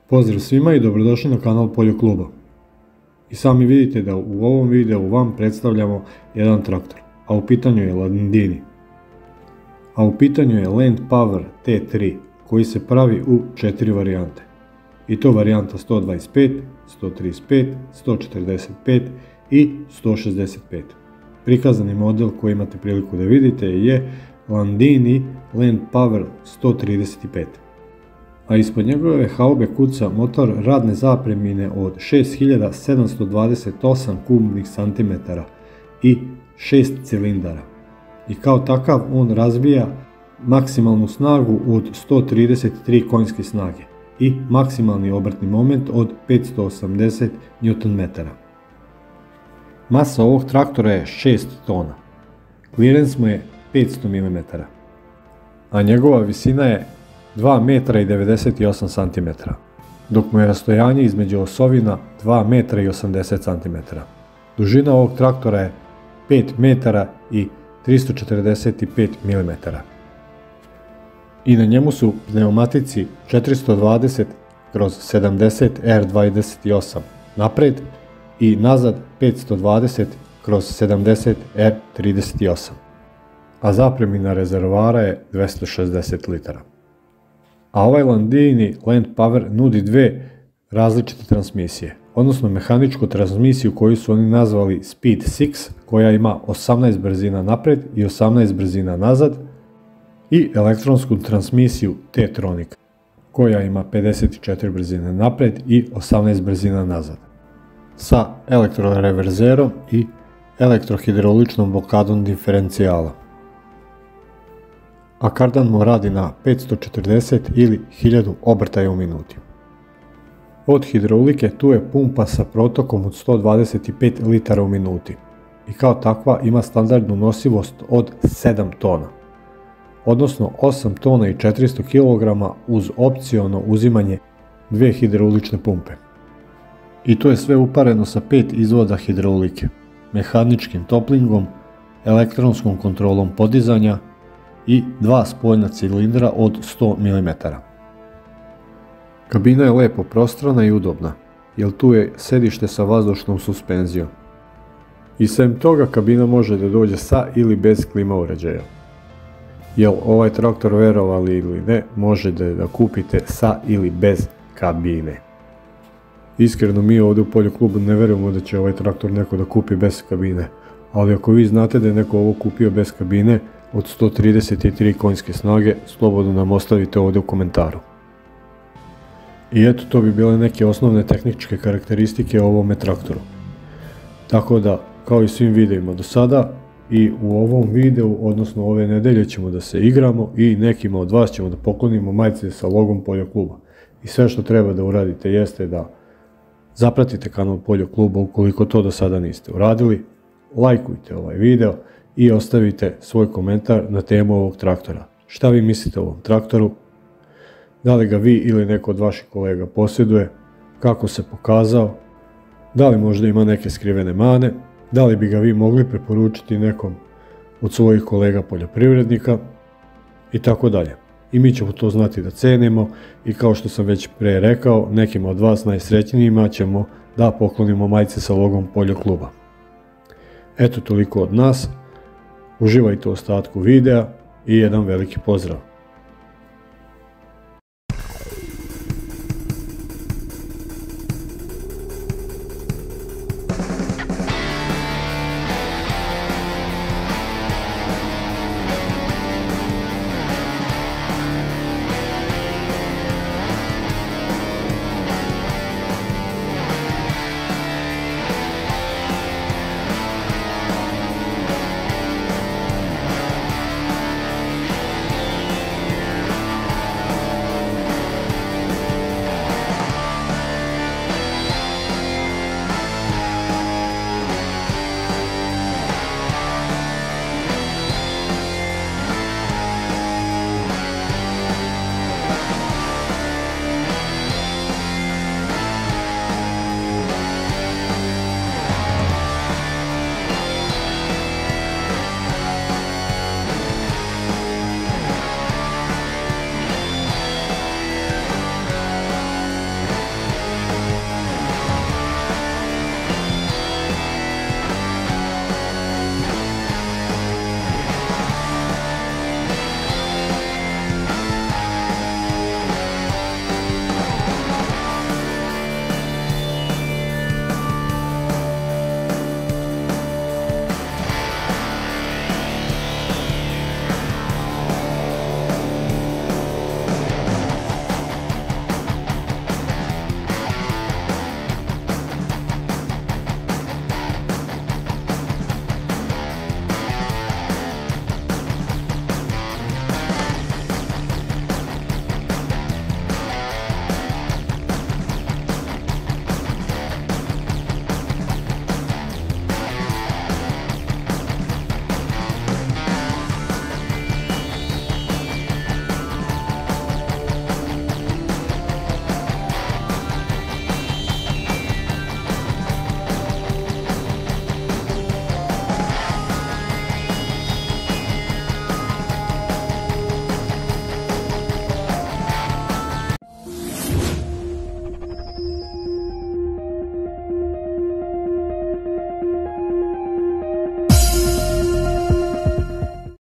Pozdrav svima i dobrodošli na kanal Poljokluba. I sami vidite da u ovom videu vam predstavljamo jedan traktor, a u pitanju je Landini. A u pitanju je Land Power T3 koji se pravi u 4 varijante. I to varijanta 125, 135, 145 i 165. Prikazani model koji imate priliku da vidite je Landini Land Power 135. A ispod njegove haube kuca motor radne zapremine od 6728 kubnih centimetara i 6 cilindara. I kao takav on razvija maksimalnu snagu od 133 konjske snage i maksimalni obrtni moment od 580 Nm. Masa ovog traktora je 6 tona. Clearance mu je 500 mm. A njegova visina je 2,98 cm, dok mu je rastojanje između osovina 2,80 cm. Dužina ovog traktora je 5 metara i 345 mm. I na njemu su pneumatici 420/70 R28 napred i nazad 520/70 R38, a zapremina rezervoara je 260 litara. A ovaj Landini Land Power nudi dve različite transmisije, odnosno mehaničku transmisiju koju su oni nazvali Speed 6, koja ima 18 brzina napred i 18 brzina nazad, i elektronsku transmisiju T-Tronic, koja ima 54 brzine napred i 18 brzina nazad, sa elektroreverzerom i elektrohidrauličnom blokadom diferencijala. A kardan mu radi na 540 ili 1000 obrtaja u minuti. Od hidraulike tu je pumpa sa protokom od 125 litara u minuti i kao takva ima standardnu nosivost od 7 tona, odnosno 8 tona i 400 kg uz opciono uzimanje dve hidraulične pumpe. I to je sve upareno sa 5 izvoda hidraulike, mehaničkim toplingom, elektronskom kontrolom podizanja i 2 spoljna cilindra od 100 mm. Kabina je lepo prostrana i udobna, jer tu je sedište sa vazdušnom suspenzijom. I sem toga kabina može da dođe sa ili bez klima uređaja. Jer ovaj traktor, verovali ili ne, možete da kupite sa ili bez kabine. Iskreno mi ovdje u Poljoklubu ne verujemo da će ovaj traktor neko da kupi bez kabine, ali ako vi znate da je neko ovo kupio bez kabine od 133 konjske snage, slobodno nam ostavite ovdje u komentaru. I eto, to bi bile neke osnovne tehničke karakteristike o ovome traktoru. Tako da, kao i svim videima do sada, i u ovom videu, odnosno ove nedelje, ćemo da se igramo i nekima od vas ćemo da poklonimo majice sa logom Poljokluba. I sve što treba da uradite jeste da zapratite kanal Poljokluba ukoliko to do sada niste uradili, lajkujte ovaj video i ostavite svoj komentar na temu ovog traktora. Šta vi mislite o ovom traktoru? Da li ga vi ili neko od vaših kolega posjeduje? Kako se pokazao? Da li možda ima neke skrivene mane? Da li bi ga vi mogli preporučiti nekom od svojih kolega poljoprivrednika? I tako dalje. I mi ćemo to znati da cenimo i kao što sam već pre rekao, nekim od vas najsrećnijima ćemo da poklonimo majice sa logom Poljokluba. Eto, toliko od nas. Uživajte u ostatku videa i jedan veliki pozdrav!